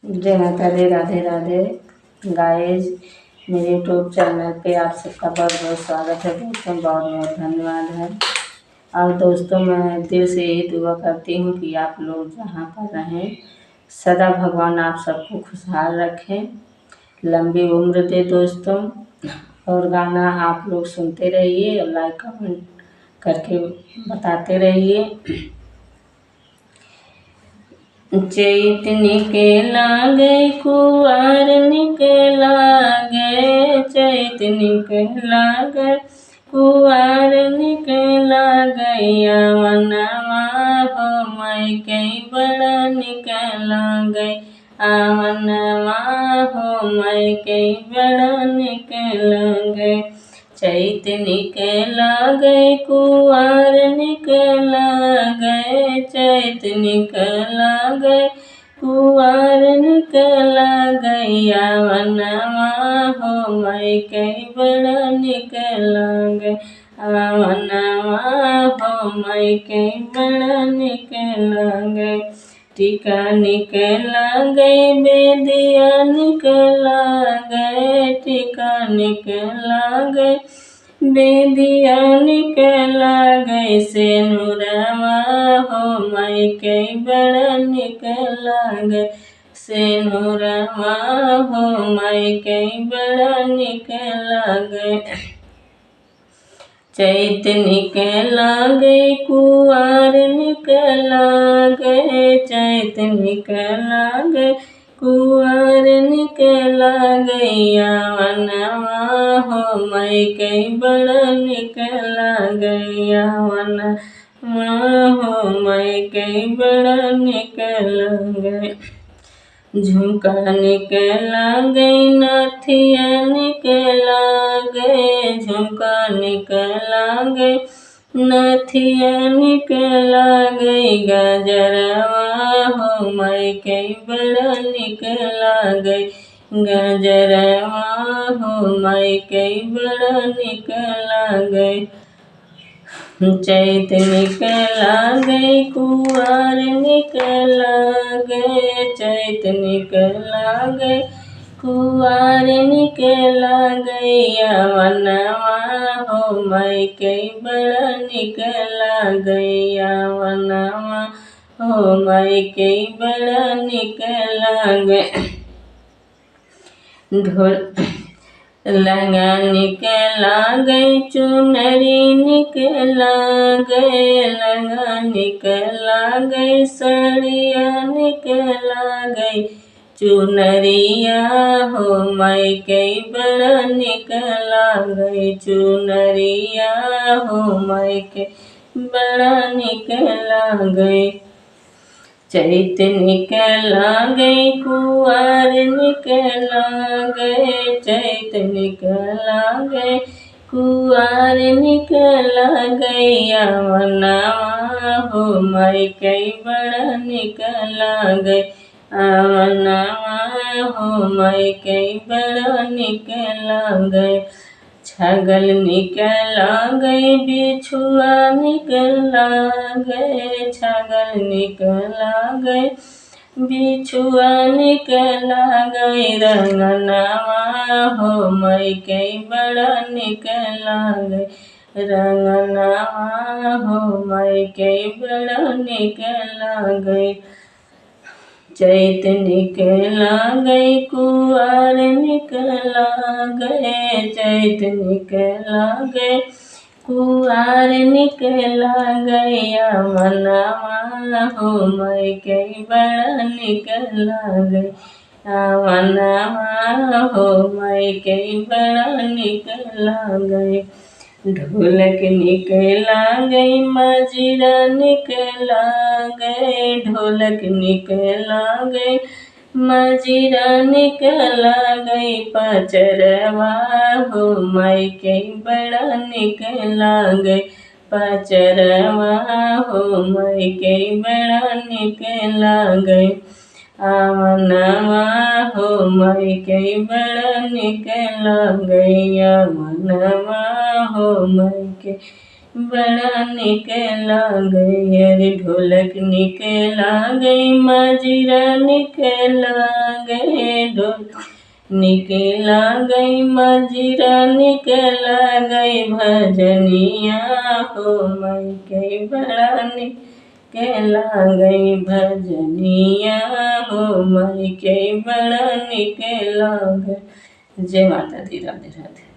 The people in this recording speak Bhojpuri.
जय माता दी, राधे राधे गाइस। मेरे यूट्यूब चैनल पे आप सबका बहुत बहुत स्वागत है दोस्तों, बहुत बहुत धन्यवाद है। और दोस्तों, मैं दिल से यही दुआ करती हूँ कि आप लोग जहाँ पर रहें सदा भगवान आप सबको खुशहाल रखें, लंबी उम्र दे दोस्तों। और गाना आप लोग सुनते रहिए और लाइक कमेंट करके बताते रहिए। चैत निकला गए कुआर निकला गए, चैत निकला गए कुआर निकला गया वनवा हो मैके बड़ा निकला गए, आवनवा हो मैके बड़ा निकला गए। चैत निकला गए कुआर निकला गए, चैत निकला गए कुआर निकला गया वनवा हो मैके बड़ा निकला गए, वनवा हो मैके बड़ा निकला गए। टीका निकला गए बेदिया निकला गए, टीका निकला गए बेदिया निकला गए, सेनुरवा हो मैके बड़ा निकला गए, सेनुरवा हो मैके बड़ा निकला गए। चैत निकला गए कुआर निकला गए, चैत निकला गए कुआर निकला गया वनवा हो मैके बड़ा निकला गया, वनवा हो मैके बड़ा निकला गए। झुमका निकला गए नथिया निकला गए, झुमका निकला गए नथिया निकला गए, गजरवा हो मैके बड़ा निकला गए, गजरवा हो मैके बड़ा निकला गए। चैत निकला गए कुआर निकला गए, चैत निकला गए कुआर निकला गया वनवा हो मैके बड़ा निकला गया, वनवा हो मैके बड़ा निकला गए। लहंगा निकला गए चुनरी निकला गए, लहंगा निकला गए साड़िया निकला गई, चुनरिया हो मैके बड़ा निकला गई, चुनरिया हो मैके बड़ा निकला गई। चैत निकला गए कुआर निकला गए, चैत निकला गए कुआर निकला गया वनवा हो मैके बड़ा निकला गए, वनवा हो मैके बड़ा निकला गए। छगल निकला गए बिछुआ निकला गए, छगल निकला गए बिछुआ निकला गए, रंगनवा हो मैके बड़ा निकला गए, रंगनवा हो मैके बड़ा निकला गए। चैत निकला गए कुआर निकला गए, चैत निकला गए कुआर निकला गया वनवा हो मैके बड़ा निकला गए, वनवा हो मैके बड़ा निकला गए। ढोलक निकला गए मजीरा निकला गए, ढोलक निकला गए मजीरा निकला गए, पचरवा हो मैके बड़ा निकला गए, पचरवा हो मैके बड़ा निकला गए, आवनवा हो मैके बड़ा निकला गया, वनवा हो मैके बड़ा निक लागे, अरे ढोलक निक लागे, मजीरा निक लागे, ढोलक निक लागे, मजीरा निक लागे, भजनिया हो माई के बड़ा निक लागे, भजनिया हो माई के बड़ा निक लागे। जय माता दी। राधे राधे।